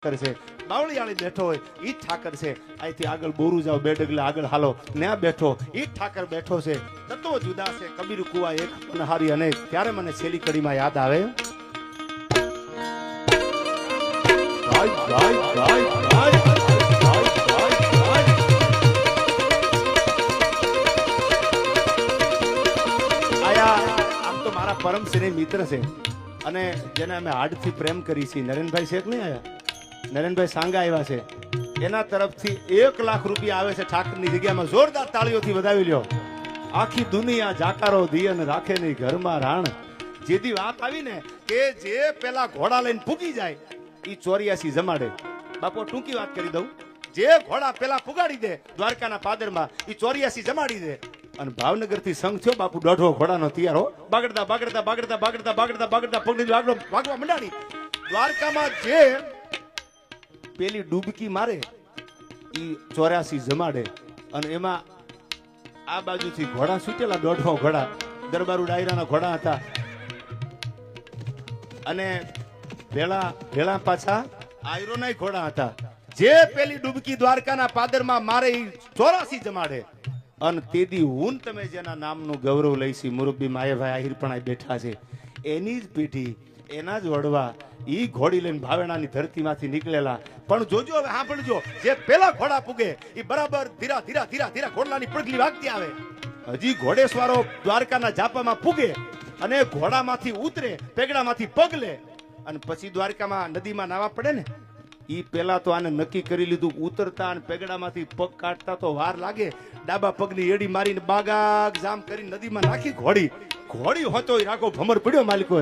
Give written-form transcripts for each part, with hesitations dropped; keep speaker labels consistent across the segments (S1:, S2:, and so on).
S1: છે બાવળિયાળી બેઠો હોય ઈ ઠાકર છે. અહીંથી આગળ બોરું જાવ 2 ડગલા આગળ હાલો ત્યાં બેઠો ઈ ઠાકર બેઠો છે. તત્વો જુદા છે કબીર કુવા એક અને હારી અનેક. ત્યારે મને છેલ્લી કડીમાં યાદ આવે આમ તો મારા પરમ સિંહ મિત્ર છે અને જેને અમે હાડથી પ્રેમ કરી છે નરેનભાઈ શેખ નહીં આયા, નરેનભાઈ સાંગા આવ્યા છે. એના તરફથી 1 લાખ રૂપિયા આવે છે ઠાકરની જગ્યામાં. જોરદાર તાળીઓથી વધાવી લ્યો. આખી દુનિયા જાકારો દિયન રાખે નહીં ઘરમાં રાણ. જેથી વાત આવી ને કે જે પેલા ઘોડા લઈને પૂગી જાય ઈ 84 જમાડે. બાપુ ટૂંકી વાત કરી દઉં, જે ઘોડા પેલા પુગાડી દે દ્વારકાના પાદરમાં ઈ 84 જમાડી દે. અને ભાવનગર થી સંઘ થયો બાપુ 1.5 ઘોડાનો તૈયાર હો. બાગડતા બાગડતા બાગડતા બાગડતા બાગડતા બાગડતા પગડી ભાગવા મંડાણી. દ્વારકામાં જે પેલી ડૂબકી મારે ઈ 84 જમાડે. અને એમાં આ બાજુથી ઘોડા છૂટેલા 1.5 ઘોડા દરબારુ ડાયરાના ઘોડા હતા. અને ભેળા પાછા આયરોના ઘોડા હતા. જે પેલી ડૂબકી દ્વારકાના પાદરમાં મારે ઈ 84 જમાડે. અને તેદી હું તમે જેના નામનું ગૌરવ લઈશી મુરબ્બી માયાભાઈ આહિર પણ બેઠા છે. એની જ પેઢી એના જ વડવા ઈ ઘોડી લઈને ભાવેણાની ધરતીમાંથી નીકળેલા. પણ જોજો હવે સાંભળજો, જે પેલા ઘોડા પૂગે ઈ બરાબર ધીરા ધીરા ધીરા ધીરા ઘોડલાની પડગલી વાગતી આવે. હજી ઘોડેસવારો દ્વારકાના જાપામાં પૂગે અને ઘોડામાંથી ઉતરે પેગડામાંથી પગ લે અને પછી દ્વારકામાં નદીમાં નાવા પડે ને ઈ પેલા તો આને નક્કી કરી લીધું ઉતરતા અને પેગડામાંથી પગ કાઢતા તો વાર લાગે. ડાબા પગની એડી મારીને બાગાગ જામ કરી નદીમાં નાખી ઘોડી હોતો રાખો ભમર પડ્યો માલિકો.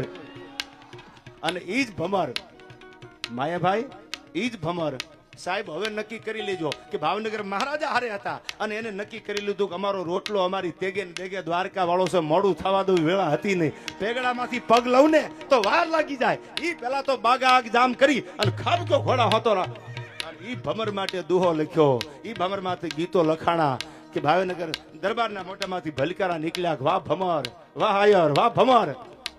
S1: અને ઈ જ ભમર માયાભાઈ ઈ જ ભમર સાહેબ હવે નક્કી કરી લેજો કે ભાવનગર મહારાજા હારે હતા અને એને નક્કી કરી લીધું કે અમારો રોટલો અમારી તેગે ને તેગે દ્વારકા વાળો છે, મોડું થવા દઉં વેળા હતી નહીં. પેગડામાંથી પગ લઉં ને તો વાર લાગી જાય. ઈ પેલા તો બાગાગ જામ કરી અને ખાબકો ઘોડા હોતો ઈ ભમર માટે દુહો લખ્યો. ઈ ભમર માંથી ગીતો લખાણા કે ભાવનગર દરબારના મોટામાંથી ભલકારા નીકળ્યા. વાહ ભમર, વાહ આયર, વાહ ભમર.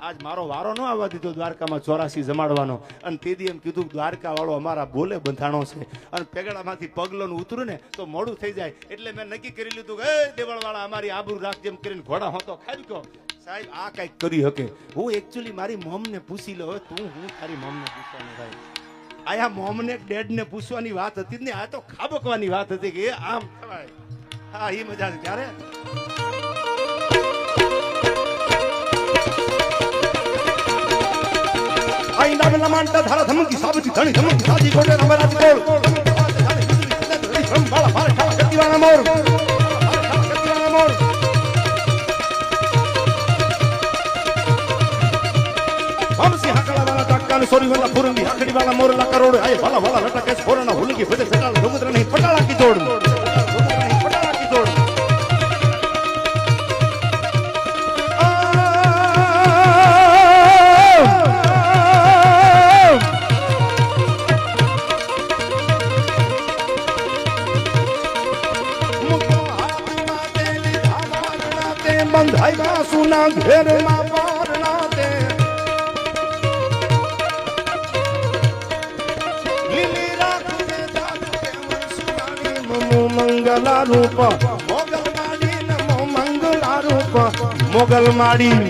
S1: આજ મારો વારો ન આવવા દીધો દ્વારકામાં 84 જમાડવાનો. અને તેદી એમ કીધું દ્વારકા વાળો અમારા બોલે બંધાણો છે અને પેગડામાંથી પગલોને ઉતરું ને તો મોડું થઈ જાય. એટલે મેં નક્કી કરી લીધું કે દેવળ વાળા અમારી આબરૂ રાખ જેમ કરીને ઘોડા હોતો ખાડ્યો. સાહેબ આ કઈક કરી શકે. હું એકચ્યુઅલી મારી મોમને પૂછી લો. તું હું તારી મોમને પૂછવાનું ભાઈ. આયા મોમને ડેડ ને પૂછવાની વાત હતી ને આ તો ખાબકવાની વાત હતી કે આમ થવાય. હા ઈ મજા છે. ત્યારે આઈના બેલા માનતા ધારા ધમકી સાબતી ધણી ધમકી સાજી ગોડે રમરાજ કોળ સંભાળા મારે ખાવા ગતિવાના મોર ગતિવાના મોર હમસી હાકળાવાળા ટાક્કાને સોરી વાળા ફુરંગી હાકડીવાળા મોરલા કરોડ આય વાલા વાલા લટકે ફોરના હુલકી ફજે સટાળ સમુદ્ર નહીં પટાળા કી જોડ પટાળા કી જોડ બંધાઈ બાસુના ઘેરમાં પારણા તે લીલી રાખને જાદુ કે વંશવાણી મમો મંગલા રૂપ મોગલ માડી નમો મંગલા રૂપ મોગલ માડી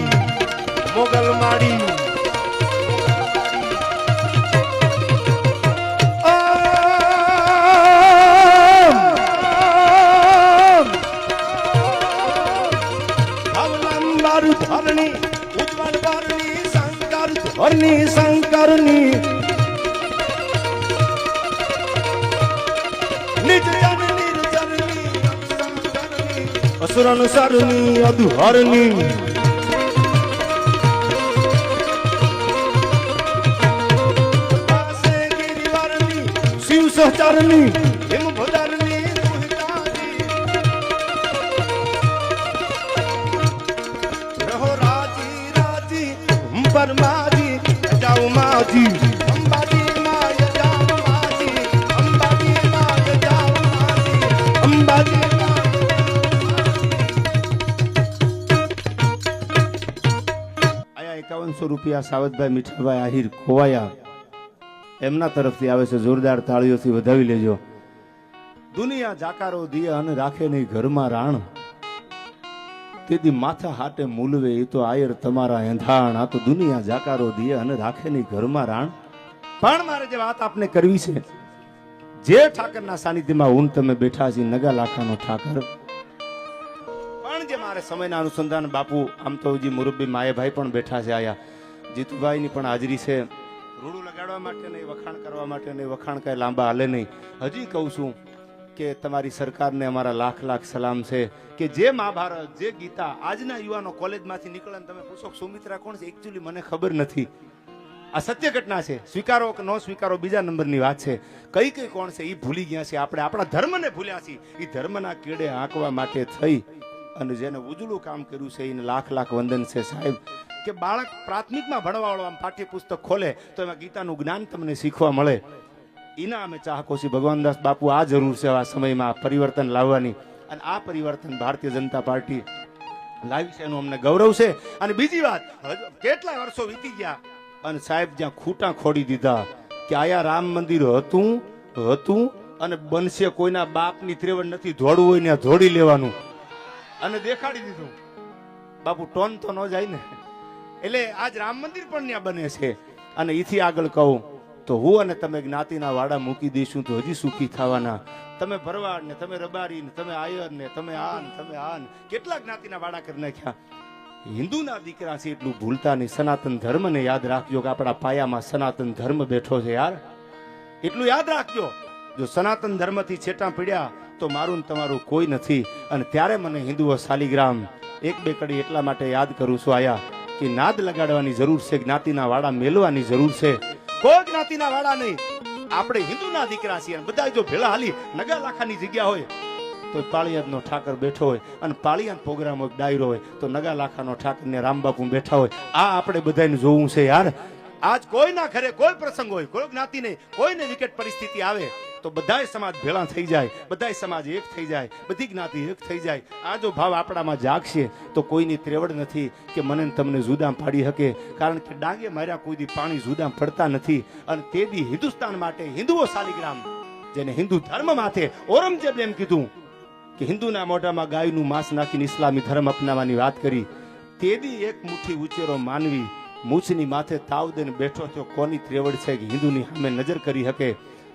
S1: ધરણી ઉજ્જવળ બારની શંકર ધરની શંકરની નિજ જન નિર્જનની અસુરન સરની અધુહરની ગિરિવરની શિવ સહચરની હિમ ભદરની માજી જાઉ માજી અંબાજી માય જાઉ માજી અંબાજી માય જાઉ માજી અંબાજી આયા 5100 રૂપિયા સાવતભાઈ મીઠાભાઈ આહિર ખોવાયા. એમના તરફથી આવે છે, જોરદાર તાળીઓથી વધાવી લેજો. દુનિયા જાકારો દિયે અને રાખે નહીં ઘરમાં રાણ, તેથી માથા હાટે મૂલવે એ તો આયર તમારા એંધાણ. આ તો દુનિયા જાકારો દિયે અને રાખે નહીં ઘરમાં રાણ. પણ મારે જે વાત આપને કરવી છે, જે ઠાકરના સાનિધ્યમાં ઊન તમે બેઠા છે, નગા લાખાનો ઠાકર. પણ જે મારે સમયના અનુસંધાન બાપુ, આમ તો હજી મુરબ્બી માયેભાઈ પણ બેઠા છે, આયા જીતુભાઈની પણ હાજરી છે. રૂડું લગાડવા માટે નહીં, વખાણ કરવા માટે નહીં, વખાણ કઈ લાંબા હાલે નહીં. હજી કહું છું કે તમારી સરકારને અમારા લાખ લાખ સલામ છે કે જે મહાભારત, જે ગીતા આજના યુવાનો કોલેજમાંથી નીકળે તમે પૂછો સુમિત્રા કોણ છે, એકચ્યુઅલી મને ખબર નથી. આ સત્ય ઘટના છે, સ્વીકારો કે ન સ્વીકારો બીજા નંબરની વાત છે. કઈ કઈ કોણ છે એ ભૂલી ગયા છે. આપણે આપણા ધર્મને ભૂલ્યા છીએ. એ ધર્મના કેડે આંકવા માટે થઈ અને જેને ઉજળું કામ કર્યું છે એને લાખ લાખ વંદન છે સાહેબ. કે બાળક પ્રાથમિકમાં ભણવા વાળો આમ પાઠ્યપુસ્તક ખોલે તો એમાં ગીતાનું જ્ઞાન તમને શીખવા મળે. એના અમે ચાહકો છીએ. ભગવાનદાસ બાપુ આ જરૂર છે આ સમયમાં પરિવર્તન લાવવાની, અને આ પરિવર્તન ભારતીય જનતા પાર્ટી લાવી છે એનું અમને ગૌરવ છે. અને બીજી વાત, કેટલા વર્ષો વીતી ગયા અને સાહેબ જ્યાં ખૂટા ખોડી દીધા કે આયા રામ મંદિર હતું અને બનશે, કોઈના બાપની ત્રેવડ નથી, ધોડવું હોય ને ધોડી લેવાનું અને દેખાડી દીધું. બાપુ ટોન તો ન જાય ને, એટલે આજ રામ મંદિર પણ ત્યાં બને છે. અને એથી આગળ કહું તો હું અને તમે જ્ઞાતિના વાડા મૂકી દઈશું તો હજી સુખી થવાના. તમે ભરવાડ ને, તમે રબારી ને, તમે આયર ને, તમે આન કેટલા જ્ઞાતિના વાડા કરી નાખ્યા. હિન્દુના દીકરા છે એટલું ભૂલતા નહીં. સનાતન ધર્મને યાદ રાખજો કે આપણા પાયામાં સનાતન ધર્મ બેઠો છે યાર, એટલું યાદ રાખજો. જો સનાતન ધર્મથી છેટા પડ્યા તો મારું ને તમારું કોઈ નથી. અને ત્યારે મને હિન્દુઓ શાલિગ્રામ એક બે કડી એટલા માટે યાદ કરું છું આયા કે નાદ લગાડવાની જરૂર છે, જ્ઞાતિના વાડા મેલવાની જરૂર છે. કોઈ જ્ઞાતિના વાડા નહીં, આપણે હિન્દુના દીકરા છીએ. બધા જો ભેળા હાલી નગા લાખાની જગ્યા હોય તો પાળિયાદનો ઠાકર બેઠો હોય, અને પાળિયાદ પ્રોગ્રામ હોય, ડાયરો હોય તો નગા લાખાનો ઠાકર ને રામબાપુ બેઠા હોય. આ આપણે બધાને જોવું છે યાર. આજ કોઈના ઘરે કોઈ પ્રસંગ હોય, કોઈ જ્ઞાતિ નહીં, કોઈને વિકટ પરિસ્થિતિ આવે તો બધાય સમાજ ભેળા થઈ જાય, બધાય સમાજ એક થઈ જાય, બધી જ્ઞાતિ એક થઈ જાય. આ જો ભાવ આપણામાં જાગશે તો કોઈની ત્રેવડ નથી કે મને તમને જુદામ પાડી શકે. કારણ કે ડાંગે માર્યા કોઈ દી પાણી જુદામ પડતા નથી. અને તે દી હિન્દુસ્તાન માટે હિન્દુઓ શાલિગ્રામ, જેને હિન્દુ ધર્મ માથે ઔરંગઝેબ એમ કીધું કે હિન્દુના મોઢામાં ગાયનું માંસ નાખીને ઇસ્લામી ધર્મ અપનાવવાની વાત કરી. તે દી એક મુઠ્ઠી ઉચેરો માનવી મૂછની માથે તાવ દઈને બેઠો થયો. કોની ત્રેવડ છે કે હિન્દુની સામે નજર કરી શકે?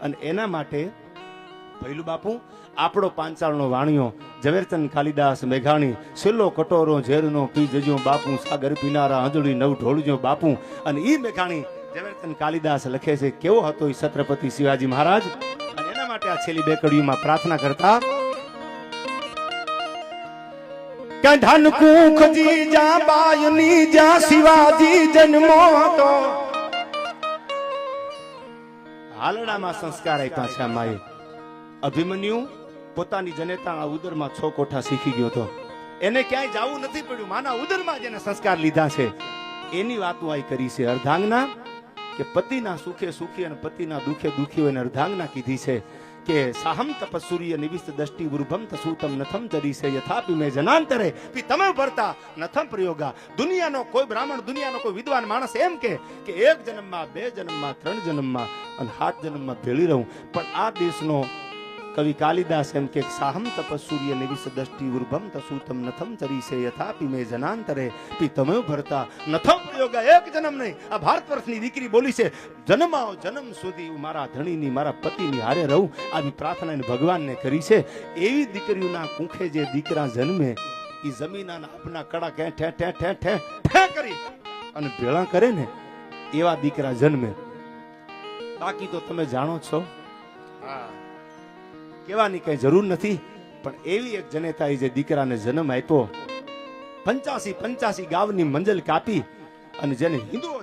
S1: અને એના માટે ભૈલું બાપુ, આપણો પાંચાળનો વાણિયો ઝવેરચંદ કાલિદાસ મેઘાણી, છેલ્લો કટોરો ઝેરનો પી જજો બાપુ, સાગર પીનારા અંજળી નવ ઢોળજો બાપુ. અને ઈ મેઘાણી ઝવેરચંદ કાલિદાસ લખે છે કેવો હતો ઈ છત્રપતિ શિવાજી મહારાજ. અને એના માટે આ છેલ્લી બે કડીઓમાં પ્રાર્થના કરતા કે ધન કુખજી જા બાયની જા શિવાજી જન્મો હતો. હાલડામાં સંસ્કાર આપ્યા છે માએ. અભિમન્યુ પોતાની જનેતાના ઉદરમાં 6 કોઠા શીખી ગયો હતો. એને ક્યાંય જવું નથી પડ્યું, માના ઉદરમાં જેને સંસ્કાર લીધા છે એની વાતો આઈ કરી છે. અર્ધાંગના કે પતિના સુખે સુખી અને પતિના દુખે દુખી હોય, અર્ધાંગના કીધી છે કે સાહમ તપસૂર્ય નિવિસ્ત દષ્ટિ વૃભમ તસૂતમ નથમ જરીસે યથાપી મે જનાંતરે પી તમે ભરતા નથમ પ્રયોગા. દુનિયાનો કોઈ બ્રાહ્મણ, દુનિયાનો કોઈ વિદ્વાન માણસ એમ કે એક જન્મમાં, 2 જન્મમાં, 3 જન્મમાં અને 7 જન્મમાં ભેળી રહું. પણ આ દેશનો કવિ કાલિદાસ એમ કે સાહમ તપસૂર્ય નિવિસ્ત દષ્ટિ વૃભમ તસૂતમ નથમ ચરીસે યથાપી મે જનાંતરે પી તમે ભરતા નથમ પ્રયોગા. એક જન્મ નહીં, આ ભારત વર્ષની દીકરી બોલી છે જન્માઓ જન્મ સુધી મારા ધણીની, મારા પતિની હારે રહું. આવી પ્રાર્થના ભગવાનને કરી છે. એવી દીકરીઓના કુંખે જે દીકરા જન્મે એ જમીનના આપના કડા કે ઠે ઠે ઠે ઠે ઠે કરી અને ભેળા કરે ને એવા દીકરા જન્મે. બાકી તો તમે જાણો છો કહેવાની કઈ જરૂર નથી. પણ એવી એક જનેતાએ જે દીકરાને જન્મ આપ્યો, 85 ગાવની મંજલ કાપી અને જેને હિન્દુઓ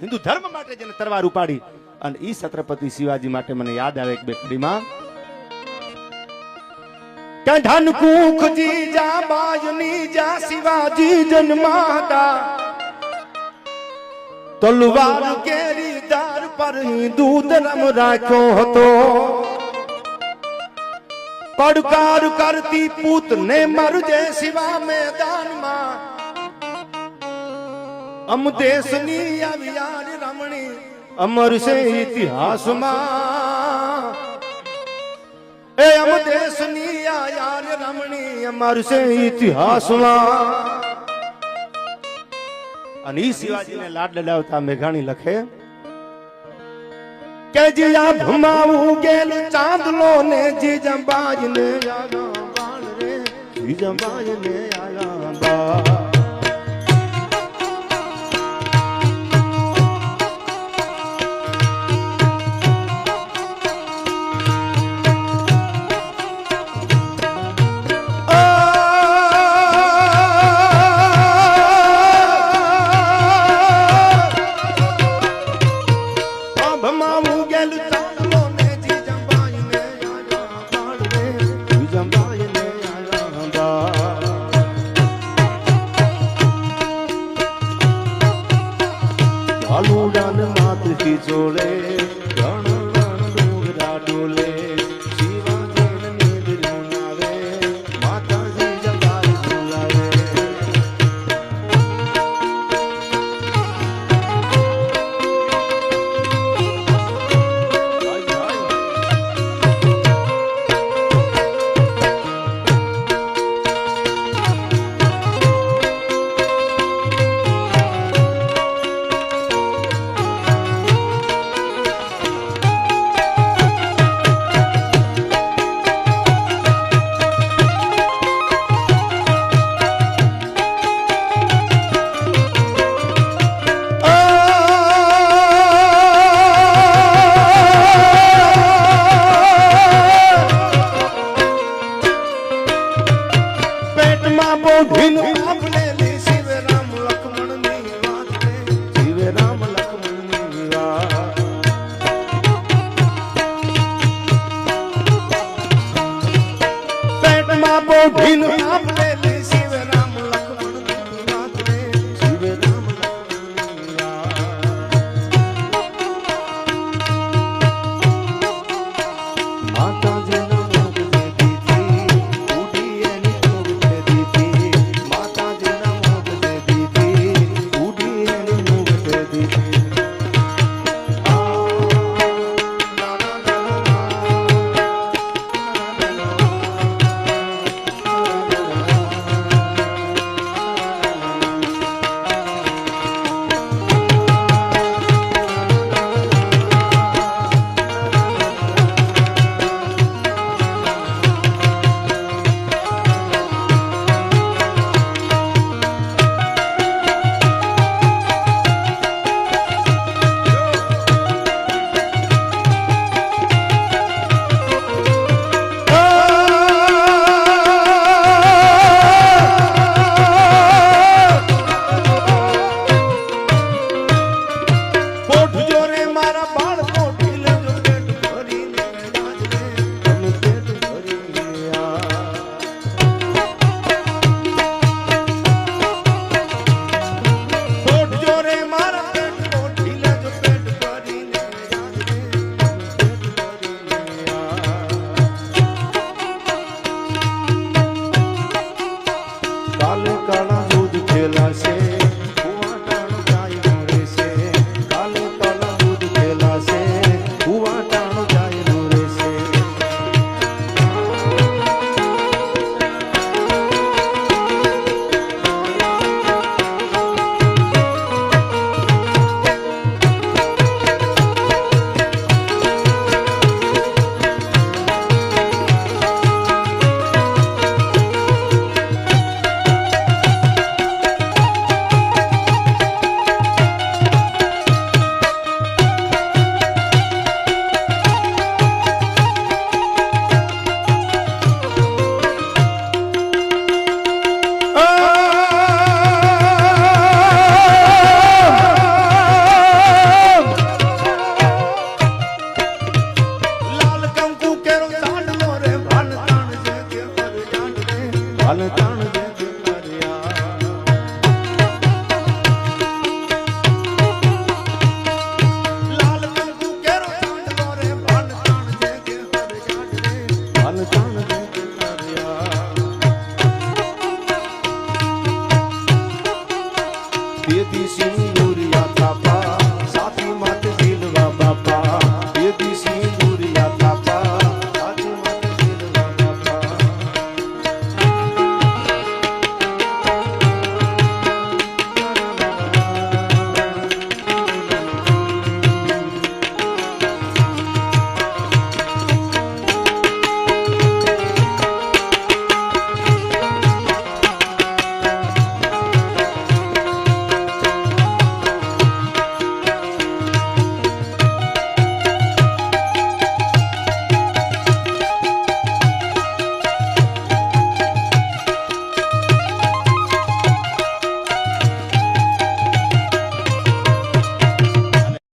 S1: હિન્દુ ધર્મ માટે જેને તરવાર ઉપાડી, અને ઈ છત્રપતિ શિવાજી માટે મને યાદ આવે એક બે કડીમાં કે ધન કુખજી જા બાયની જા શિવાજી જન્માતા, તલવાર કેરી દાર પર હિન્દુ ધર્મ રાખ્યો હતો. પડકાર કરતી પૂત ને મરજે શિવા મેદાનમાં, અમ દેશની અવિયાર રમણી અમર છે ઇતિહાસમાં એ અમ દેશની આ યાર રમણી અમર છે ઇતિહાસમાં. અને ઈ શિવાજીને લાડ લડાવતા મેઘાણી લખે કે જીયા ભમાવું ગેલ ચાંદલો ને જી જંબાજ ને આયા બાળ રે જી જંબાજ ને આયા બાળ. આલુડાન માથથી જોડે રણ રણ ડુંગરા ડોલે શિવાજીને નીંદ રૂનાવે માતાજી જબાઈ બોલાવે.
S2: હાલ